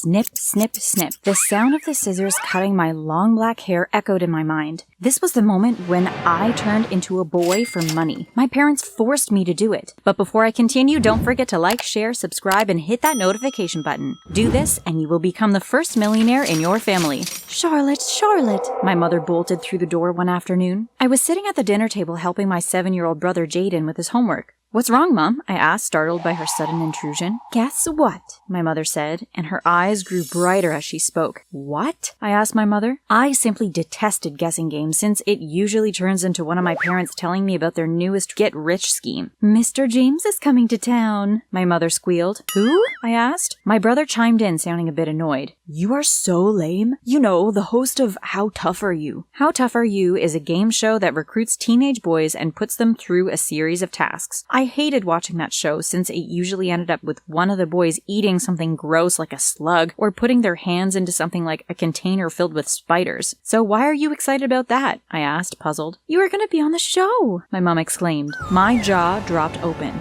Snip, snip, snip. The sound of the scissors cutting my long black hair echoed in my mind. This was the moment when I turned into a boy for money. My parents forced me to do it. But before I continue, don't forget to like, share, subscribe, and hit that notification button. Do this, and you will become the first millionaire in your family. Charlotte, Charlotte, my mother bolted through the door one afternoon. I was sitting at the dinner table helping my 7-year-old brother Jayden with his homework. "What's wrong, Mom?" I asked, startled by her sudden intrusion. "Guess what?" my mother said, and her eyes grew brighter as she spoke. "What?" I asked my mother. I simply detested guessing games since it usually turns into one of my parents telling me about their newest get-rich scheme. "Mr. James is coming to town," my mother squealed. "Who?" I asked. My brother chimed in, sounding a bit annoyed. "You are so lame. You know, the host of How Tough Are You?" How Tough Are You is a game show that recruits teenage boys and puts them through a series of tasks. I hated watching that show since it usually ended up with one of the boys eating something gross like a slug or putting their hands into something like a container filled with spiders. "So why are you excited about that?" I asked, puzzled. "You are going to be on the show," my mom exclaimed. My jaw dropped open.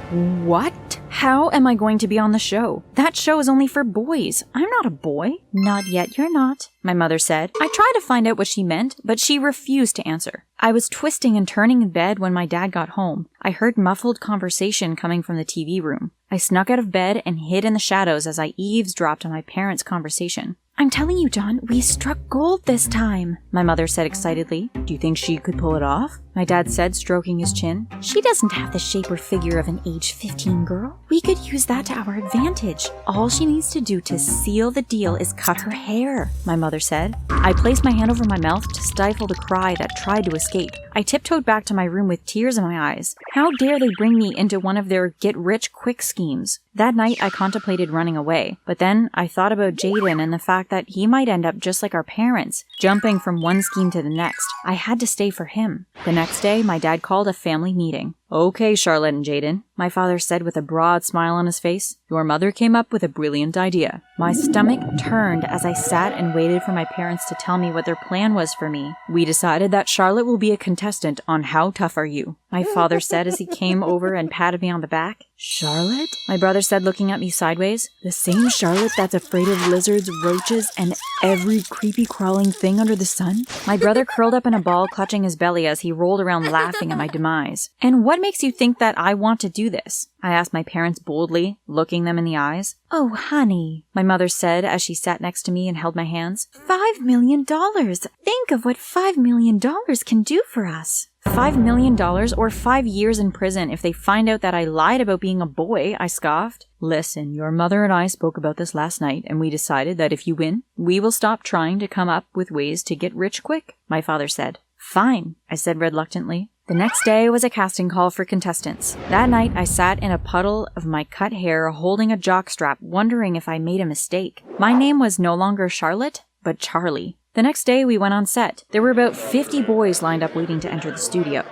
"What? How am I going to be on the show? That show is only for boys. I'm not a boy." "Not yet, you're not," my mother said. I tried to find out what she meant, but she refused to answer. I was twisting and turning in bed when my dad got home. I heard muffled conversation coming from the TV room. I snuck out of bed and hid in the shadows as I eavesdropped on my parents' conversation. "I'm telling you, John, we struck gold this time," my mother said excitedly. "Do you think she could pull it off?" my dad said, stroking his chin. "She doesn't have the shape or figure of an age 15 girl. We could use that to our advantage. All she needs to do to seal the deal is cut her hair," my mother said. I placed my hand over my mouth to stifle the cry that tried to escape. I tiptoed back to my room with tears in my eyes. How dare they bring me into one of their get-rich-quick schemes? That night, I contemplated running away, but then I thought about Jayden and the fact that he might end up just like our parents, jumping from one scheme to the next. I had to stay for him. The next day, my dad called a family meeting. "Okay, Charlotte and Jayden," my father said with a broad smile on his face. "Your mother came up with a brilliant idea." My stomach turned as I sat and waited for my parents to tell me what their plan was for me. "We decided that Charlotte will be a contestant on How Tough Are You?" my father said as he came over and patted me on the back. "Charlotte?" my brother said, looking at me sideways. "The same Charlotte that's afraid of lizards, roaches, and every creepy crawling thing under the sun?" My brother curled up in a ball, clutching his belly as he rolled around laughing at my demise. "And what makes you think that I want to do this?" I asked my parents boldly, looking them in the eyes. "Oh, honey," my mother said as she sat next to me and held my hands. $5 million! Think of what $5 million can do for us. $5 million or 5 years in prison if they find out that I lied about being a boy, I scoffed. "Listen, your mother and I spoke about this last night, and we decided that if you win, we will stop trying to come up with ways to get rich quick," my father said. "Fine," I said reluctantly. The next day was a casting call for contestants. That night, I sat in a puddle of my cut hair holding a jockstrap, wondering if I made a mistake. My name was no longer Charlotte, but Charlie. The next day, we went on set. There were about 50 boys lined up waiting to enter the studio.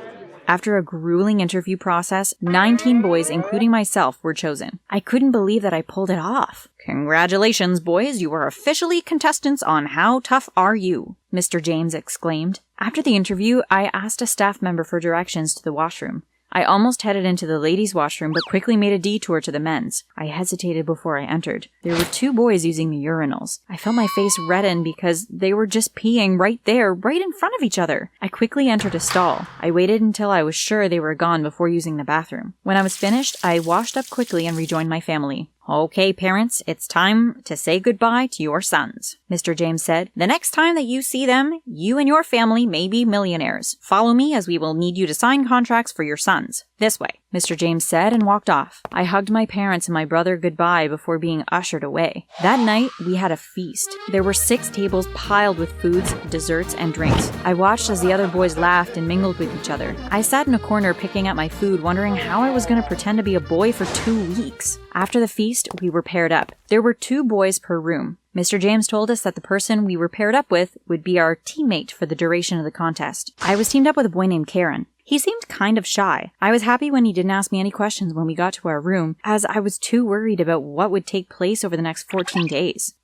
After a grueling interview process, 19 boys, including myself, were chosen. I couldn't believe that I pulled it off. "Congratulations, boys, you are officially contestants on How Tough Are You?" Mr. James exclaimed. After the interview, I asked a staff member for directions to the washroom. I almost headed into the ladies' washroom, but quickly made a detour to the men's. I hesitated before I entered. There were 2 boys using the urinals. I felt my face redden because they were just peeing right there, right in front of each other. I quickly entered a stall. I waited until I was sure they were gone before using the bathroom. When I was finished, I washed up quickly and rejoined my family. "Okay, parents, it's time to say goodbye to your sons," Mr. James said. "The next time that you see them, you and your family may be millionaires. Follow me as we will need you to sign contracts for your sons. This way," Mr. James said and walked off. I hugged my parents and my brother goodbye before being ushered away. That night, we had a feast. There were 6 tables piled with foods, desserts, and drinks. I watched as the other boys laughed and mingled with each other. I sat in a corner picking at my food, wondering how I was going to pretend to be a boy for 2 weeks. After the feast, we were paired up. There were 2 boys per room. Mr. James told us that the person we were paired up with would be our teammate for the duration of the contest. I was teamed up with a boy named Karen. He seemed kind of shy. I was happy when he didn't ask me any questions when we got to our room, as I was too worried about what would take place over the next 14 days.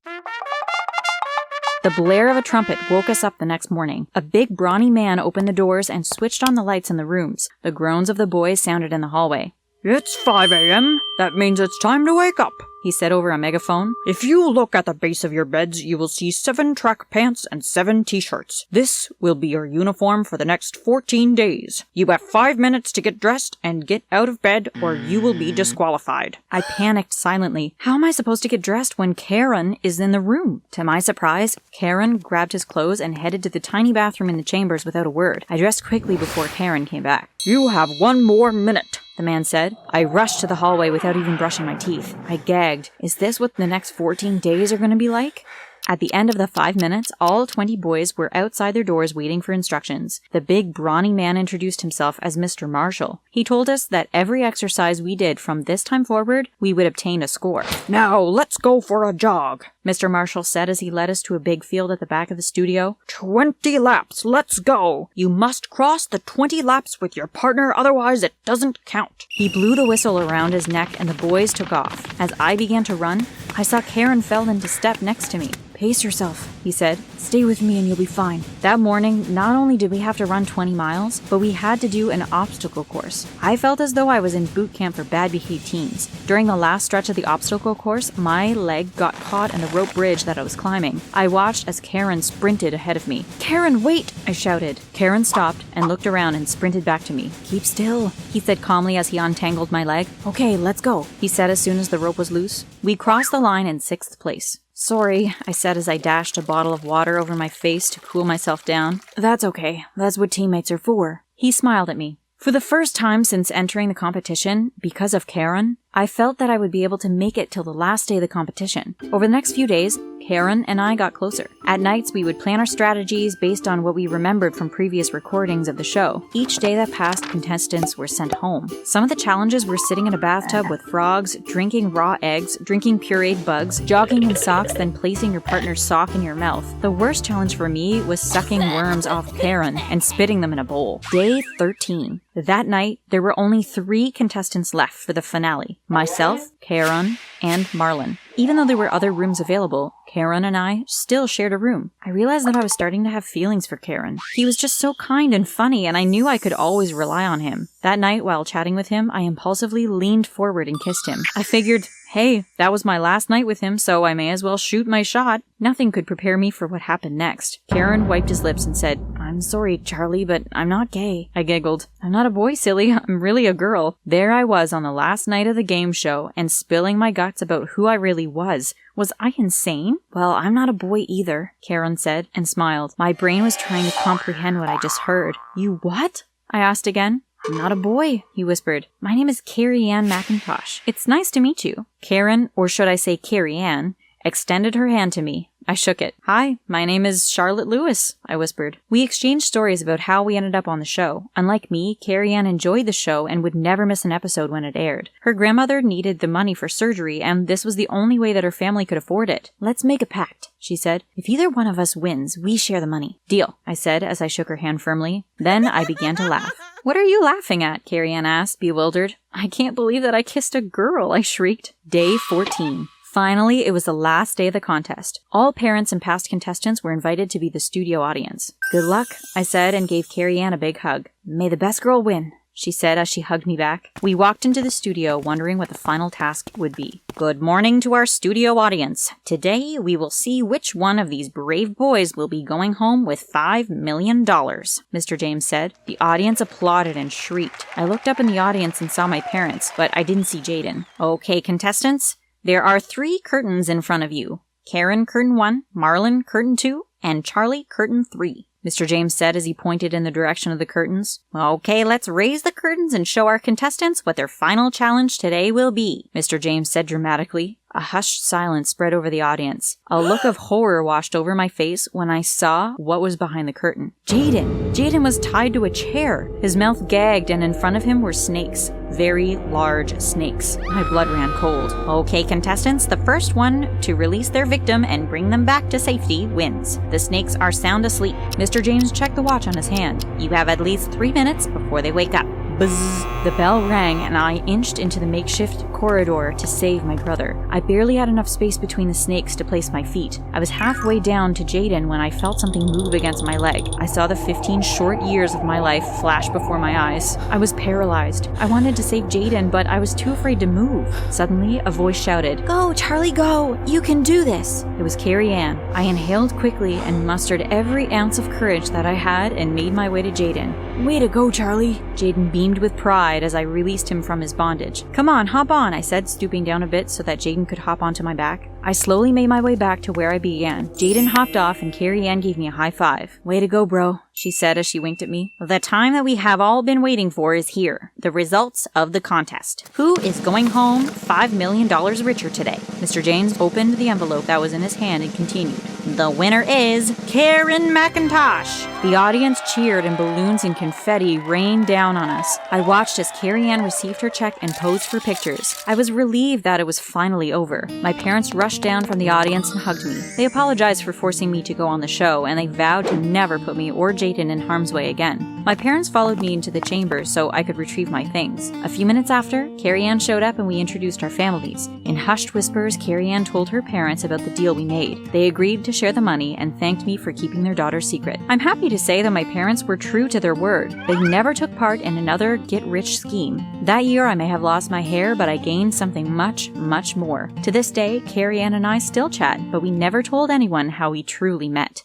The blare of a trumpet woke us up the next morning. A big, brawny man opened the doors and switched on the lights in the rooms. The groans of the boys sounded in the hallway. "It's 5 a.m. That means it's time to wake up," he said over a megaphone. If you look at the base of your beds, you will see 7 track pants and 7 t-shirts. This will be your uniform for the next 14 days. You have 5 minutes to get dressed and get out of bed, or you will be disqualified. I panicked silently. How am I supposed to get dressed when Karen is in the room? To my surprise, Karen grabbed his clothes and headed to the tiny bathroom in the chambers without a word. I dressed quickly before Karen came back. You have 1 more minute, the man said. I rushed to the hallway without even brushing my teeth. I gagged. Is this what the next 14 days are going to be like? At the end of the 5 minutes, all 20 boys were outside their doors waiting for instructions. The big, brawny man introduced himself as Mr. Marshall. He told us that every exercise we did from this time forward, we would obtain a score. Now, let's go for a jog, Mr. Marshall said as he led us to a big field at the back of the studio. 20 laps, let's go. You must cross the 20 laps with your partner, otherwise it doesn't count. He blew the whistle around his neck and the boys took off. As I began to run, I saw Karen fell into step next to me. Pace yourself, he said. Stay with me and you'll be fine. That morning, not only did we have to run 20 miles, but we had to do an obstacle course. I felt as though I was in boot camp for bad behaved teens. During the last stretch of the obstacle course, my leg got caught in the rope bridge that I was climbing. I watched as Karen sprinted ahead of me. Karen, wait! I shouted. Karen stopped and looked around and sprinted back to me. Keep still, he said calmly as he untangled my leg. Okay, let's go, he said as soon as the rope was loose. We crossed the line in 6th place. Sorry, I said as I dashed a bottle of water over my face to cool myself down. That's okay. That's what teammates are for. He smiled at me. For the first time since entering the competition, because of Karen, I felt that I would be able to make it till the last day of the competition. Over the next few days, Karen and I got closer. At nights, we would plan our strategies based on what we remembered from previous recordings of the show. Each day that passed, contestants were sent home. Some of the challenges were sitting in a bathtub with frogs, drinking raw eggs, drinking pureed bugs, jogging in socks, then placing your partner's sock in your mouth. The worst challenge for me was sucking worms off Karen and spitting them in a bowl. Day 13. That night, there were only 3 contestants left for the finale. Myself, Karen, and Marlon. Even though there were other rooms available, Karen and I still shared a room. I realized that I was starting to have feelings for Karen. He was just so kind and funny, and I knew I could always rely on him. That night, while chatting with him, I impulsively leaned forward and kissed him. I figured, hey, that was my last night with him, so I may as well shoot my shot. Nothing could prepare me for what happened next. Karen wiped his lips and said, I'm sorry, Charlie, but I'm not gay. I giggled. I'm not a boy, silly. I'm really a girl. There I was on the last night of the game show and spilling my guts about who I really was. Was I insane? Well, I'm not a boy either, Karen said and smiled. My brain was trying to comprehend what I just heard. You what? I asked again. I'm not a boy, he whispered. My name is Carrie Ann McIntosh. It's nice to meet you. Karen, or should I say Carrie Ann, extended her hand to me. I shook it. Hi, my name is Charlotte Lewis, I whispered. We exchanged stories about how we ended up on the show. Unlike me, Carrie Ann enjoyed the show and would never miss an episode when it aired. Her grandmother needed the money for surgery, and this was the only way that her family could afford it. Let's make a pact, she said. If either one of us wins, we share the money. Deal, I said as I shook her hand firmly. Then I began to laugh. What are you laughing at? Carrie Ann asked, bewildered. I can't believe that I kissed a girl, I shrieked. Day 14. Finally, it was the last day of the contest. All parents and past contestants were invited to be the studio audience. Good luck, I said and gave Carrie Ann a big hug. May the best girl win, she said as she hugged me back. We walked into the studio wondering what the final task would be. Good morning to our studio audience. Today, we will see which one of these brave boys will be going home with $5 million, Mr. James said. The audience applauded and shrieked. I looked up in the audience and saw my parents, but I didn't see Jayden. Okay, contestants. There are 3 curtains in front of you. Karen, curtain 1, Marlon, curtain 2, and Charlie, curtain 3. Mr. James said as he pointed in the direction of the curtains. Okay, let's raise the curtains and show our contestants what their final challenge today will be, Mr. James said dramatically. A hushed silence spread over the audience. A look of horror washed over my face when I saw what was behind the curtain. Jayden! Jayden was tied to a chair. His mouth gagged and in front of him were snakes. Very large snakes. My blood ran cold. Okay, contestants, the first one to release their victim and bring them back to safety wins. The snakes are sound asleep. Mr. James checked the watch on his hand. You have at least 3 minutes before they wake up. Buzz. The bell rang and I inched into the makeshift corridor to save my brother. I barely had enough space between the snakes to place my feet. I was halfway down to Jayden when I felt something move against my leg. I saw the 15 short years of my life flash before my eyes. I was paralyzed. I wanted to save Jayden, but I was too afraid to move. Suddenly, a voice shouted, "Go, Charlie, go! You can do this!" It was Carrie Ann. I inhaled quickly and mustered every ounce of courage that I had and made my way to Jayden. "Way to go, Charlie!" Jayden beamed with pride as I released him from his bondage. "Come on, hop on," I said, stooping down a bit so that Jayden could hop onto my back. I slowly made my way back to where I began. Jayden hopped off and Carrie Ann gave me a high five. "Way to go, bro," she said as she winked at me. "The time that we have all been waiting for is here. The results of the contest. Who is going home $5 million richer today?" Mr. James opened the envelope that was in his hand and continued. "The winner is Karen McIntosh." The audience cheered and balloons and confetti rained down on us. I watched as Carrie Ann received her check and posed for pictures. I was relieved that it was finally over. My parents rushed down from the audience and hugged me. They apologized for forcing me to go on the show, and they vowed to never put me or Jayden in harm's way again. My parents followed me into the chamber so I could retrieve my things. A few minutes after, Carrie Ann showed up and we introduced our families. In hushed whispers, Carrie Ann told her parents about the deal we made. They agreed to share the money and thanked me for keeping their daughter's secret. I'm happy to say that my parents were true to their word. They never took part in another get-rich scheme. That year I may have lost my hair, but I gained something much, much more. To this day, Carrie Ann and I still chat, but we never told anyone how we truly met.